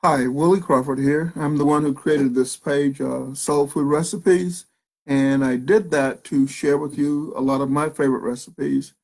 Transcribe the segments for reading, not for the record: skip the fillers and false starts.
Hi, Willie Crawford here. I'm the one who created this page, Soul Food Recipes, and I did that to share with you a lot of my favorite recipes.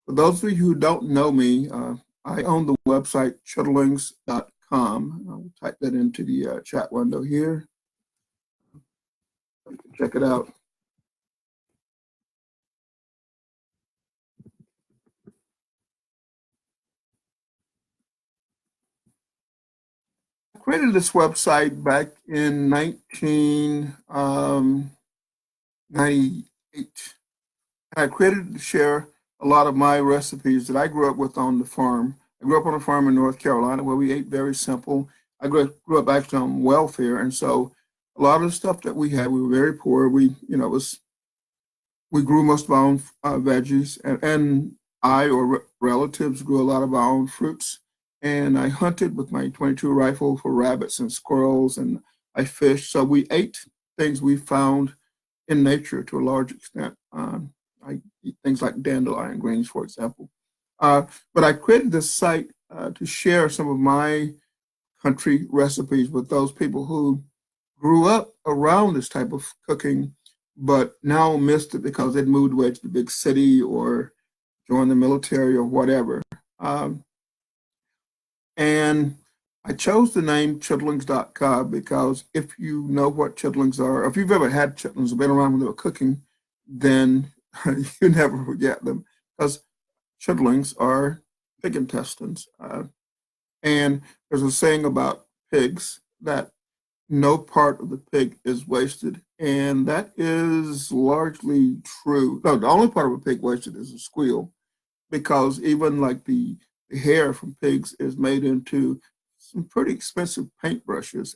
For those of you who don't know me, I own the website chitterlings.com. I'll type that into the chat window here. Check it out. I created this website back in 1998. I created to share a lot of my recipes that I grew up with on the farm. I grew up on a farm in North Carolina where we ate very simple. I grew up actually on welfare, and so a lot of the stuff that we had, we were very poor. We grew most of our own veggies, and I or relatives grew a lot of our own fruits. And I hunted with my 22 rifle for rabbits and squirrels, and I fished. So we ate things we found in nature to a large extent. I eat things like dandelion greens, for example. Uh, but I created this site to share some of my country recipes with those people who grew up around this type of cooking, but now missed it because they'd moved away to the big city or joined the military or whatever. Um, and I chose the name chitterlings.com because if you know what chitlings are, if you've ever had chitlings or been around when they were cooking, then you never forget them because chitlings are pig intestines. And there's a saying about pigs that no part of the pig is wasted. And that is largely true. No, the only part of a pig wasted is a squeal, because even like the hair from pigs is made into some pretty expensive paintbrushes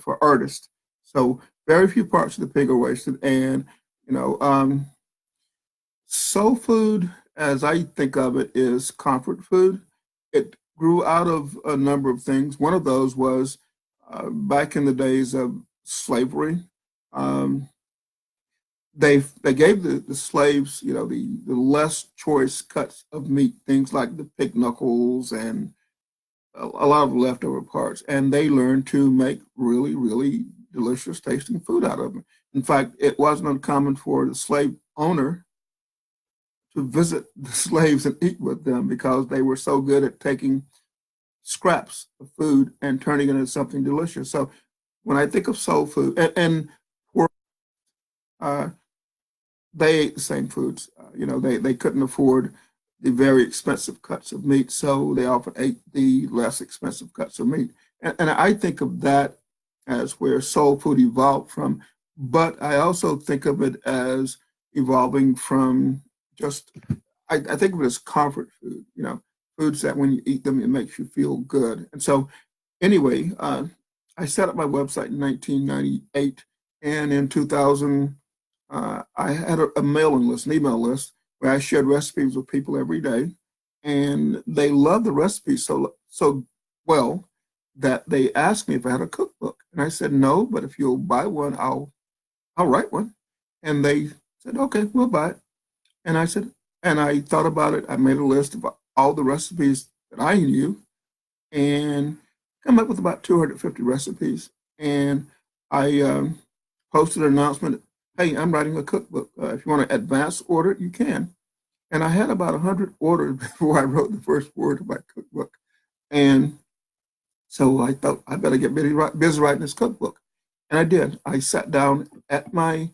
for artists. So very few parts of the pig are wasted. And, you know, soul food, as I think of it, is comfort food. It grew out of a number of things. One of those was back in the days of slavery. Um, they gave the slaves, the less choice cuts of meat, things like the pig knuckles and a lot of leftover parts, and they learned to make really, really delicious tasting food out of them. In fact, it wasn't uncommon for the slave owner to visit the slaves and eat with them because they were so good at taking scraps of food and turning it into something delicious. So when I think of soul food, and uh, they ate the same foods. They couldn't afford the very expensive cuts of meat, so they often ate the less expensive cuts of meat. And I think of that as where soul food evolved from, but I also think of it as evolving from just, I think of it as comfort food, foods that when you eat them, it makes you feel good. And so, anyway, I set up my website in 1998, and in 2000, I had a mailing list, an email list, where I shared recipes with people every day, and they loved the recipes so well that they asked me if I had a cookbook, and I said no, but if you'll buy one, I'll write one, and they said okay, we'll buy it, and I said, and I thought about it. I made a list of all the recipes that I knew, and come up with about 250 recipes, and I posted an announcement, hey, I'm writing a cookbook. If you want to advance order it, you can. And I had about 100 orders before I wrote the first word of my cookbook. And so I thought I better get busy writing this cookbook. And I did. I sat down at my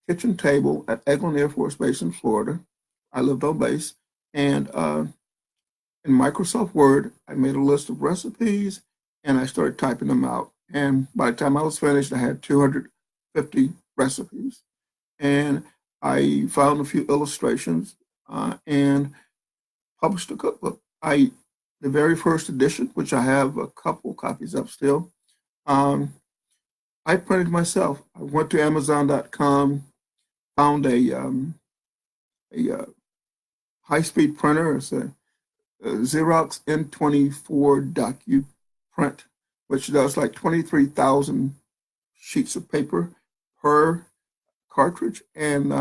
kitchen table at Eglin Air Force Base in Florida. I lived on base. And in Microsoft Word, I made a list of recipes and I started typing them out. And by the time I was finished, I had 250 recipes. And I found a few illustrations and published a cookbook. The very first edition, which I have a couple copies of still, um, I printed myself. I went to Amazon.com, found a high-speed printer. It's a Xerox N24 Docu print, which does like 23,000 sheets of paper per cartridge. And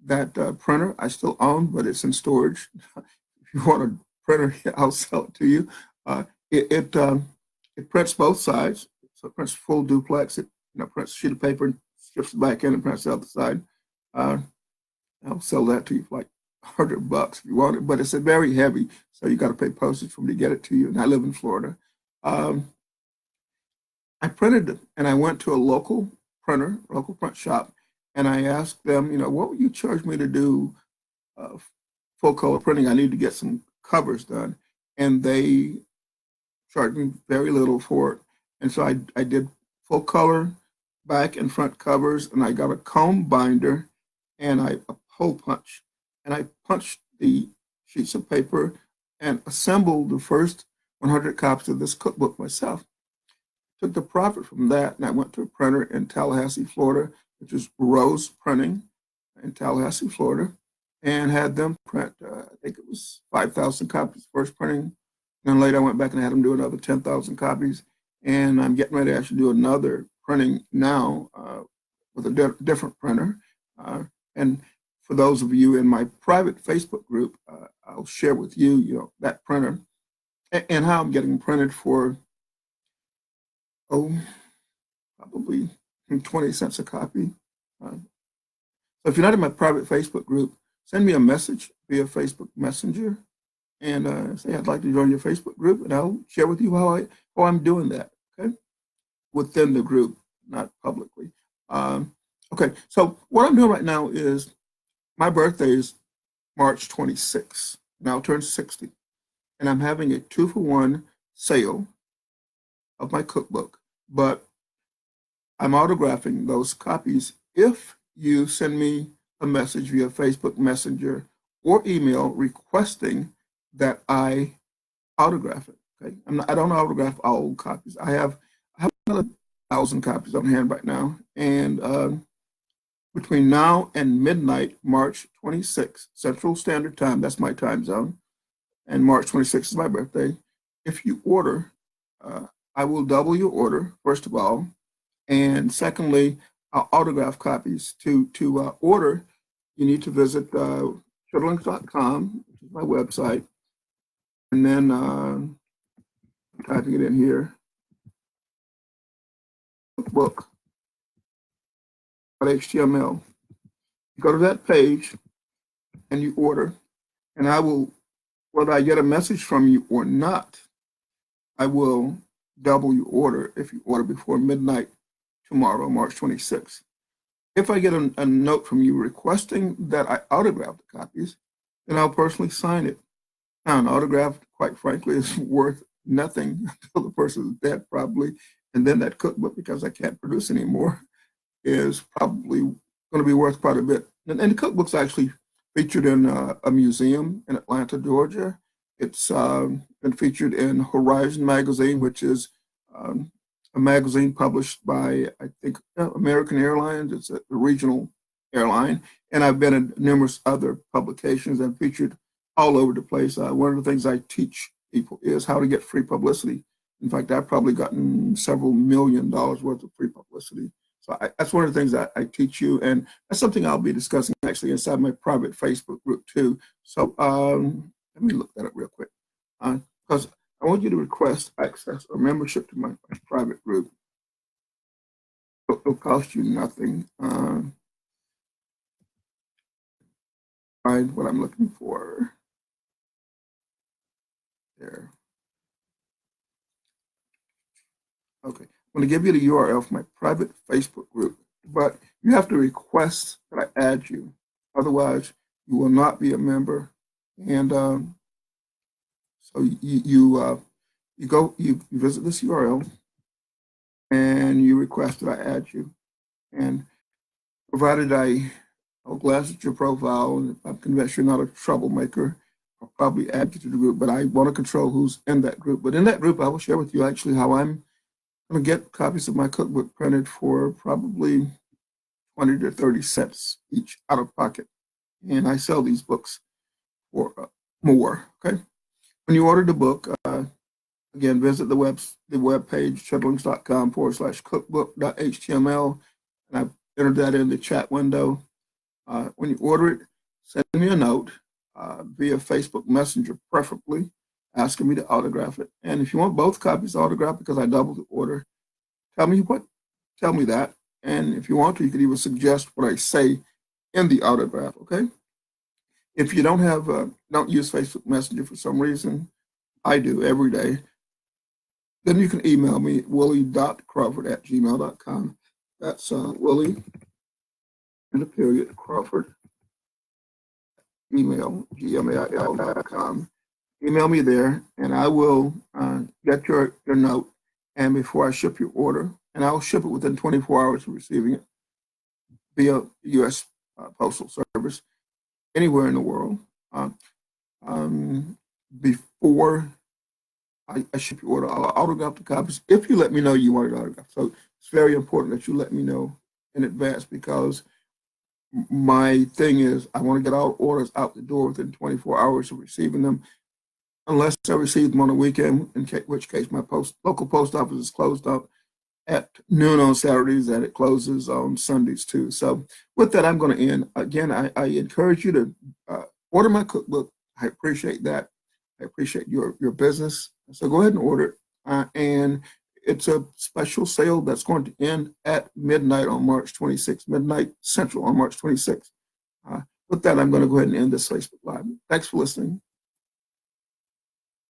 that printer I still own, but it's in storage. If you want a printer, I'll sell it to you. It It prints both sides, so it prints full duplex. It prints a sheet of paper and strips the back end and prints the other side. Uh, I'll sell that to you for like $100 if you want it, but it's a very heavy, so you got to pay postage for me to get it to you. And I live in Florida. Um, I printed it, and I went to a local printer, local print shop, and I asked them, what would you charge me to do uh, full color printing? I need to get some covers done, and they charged me very little for it. And so I did full color back and front covers, and I got a comb binder and a hole punch. And I punched the sheets of paper and assembled the first 100 copies of this cookbook myself. Took the profit from that, and I went to a printer in Tallahassee, Florida, which is Rose Printing in Tallahassee, Florida, and had them print, I think it was 5,000 copies first printing. And then later I went back and had them do another 10,000 copies. And I'm getting ready to actually do another printing now with a different printer. And for those of you in my private Facebook group, I'll share with you, that printer and how I'm getting printed for, probably 20 cents a copy. So if you're not in my private Facebook group, send me a message via Facebook Messenger and say I'd like to join your Facebook group, and I'll share with you how I'm doing that. Okay, within the group, not publicly. Okay, so what I'm doing right now is my birthday is March 26th, and I'll turn 60, and I'm having a 2-for-1 sale of my cookbook, but I'm autographing those copies if you send me a message via Facebook Messenger or email requesting that I autograph it. Okay, I don't autograph all copies. I have another 1,000 copies on hand right now, and between now and midnight, March 26th, Central Standard Time, that's my time zone, and March 26th is my birthday. If you order, I will double your order, first of all, and secondly, autograph copies. To order, you need to visit chitterlings.com, which is my website, and then typing it in here, cookbook.html. You go to that page and you order, and I will, whether I get a message from you or not, I will double your order if you order before midnight tomorrow, March 26th. If I get a note from you requesting that I autograph the copies, then I'll personally sign it. Now, an autograph, quite frankly, is worth nothing until the person is dead, probably. And then that cookbook, because I can't produce anymore, is probably going to be worth quite a bit. And the cookbook's actually featured in a museum in Atlanta, Georgia. It's been featured in Horizon magazine, which is a magazine published by, I think, American Airlines. It's a regional airline. And I've been in numerous other publications and featured all over the place. One of the things I teach people is how to get free publicity. In fact, I've probably gotten several $1 million worth of free publicity. So that's one of the things that I teach you, and that's something I'll be discussing actually inside my private Facebook group too. So let me look that up real quick, because I want you to request access or membership to my private group. It'll cost you nothing. Find what I'm looking for there. Okay, I'm going to give you the URL for my private Facebook group, but you have to request that I add you. Otherwise, you will not be a member. And so you visit this URL and you request that I add you. And provided I'll glance at your profile, and if I'm convinced you're not a troublemaker, I'll probably add you to the group. But I want to control who's in that group. But in that group, I will share with you actually how I'm going to get copies of my cookbook printed for probably 20 to 30 cents each out of pocket. And I sell these books for more, okay? When you order the book, again, visit the web page, chitterlings.com/cookbook.html, and I've entered that in the chat window. When you order it, send me a note via Facebook Messenger, preferably, asking me to autograph it. And if you want both copies autographed because I doubled the order, tell me what, tell me that. And if you want to, you could even suggest what I say in the autograph, okay? If you don't use Facebook Messenger for some reason, I do every day, then you can email me, willie.crawford@gmail.com. That's Willie, and a period, Crawford, email, gmail.com. Email me there, and I will get your note. And before I ship your order, and I'll ship it within 24 hours of receiving it via U.S. Postal Service anywhere in the world. Uh, Before I ship your order, I'll autograph the copies if you let me know you want it autographed. So it's very important that you let me know in advance because my thing is I want to get all orders out the door within 24 hours of receiving them, unless I receive them on a weekend, in which case my local post office is closed up at noon on Saturdays, and it closes on Sundays too. So with that, I'm going to end. Again, I encourage you to order my cookbook. I appreciate that. I appreciate your business. So go ahead and order it. And it's a special sale that's going to end at midnight on March 26th, midnight Central on March 26th. With that, I'm going to go ahead and end this Facebook Live. Thanks for listening.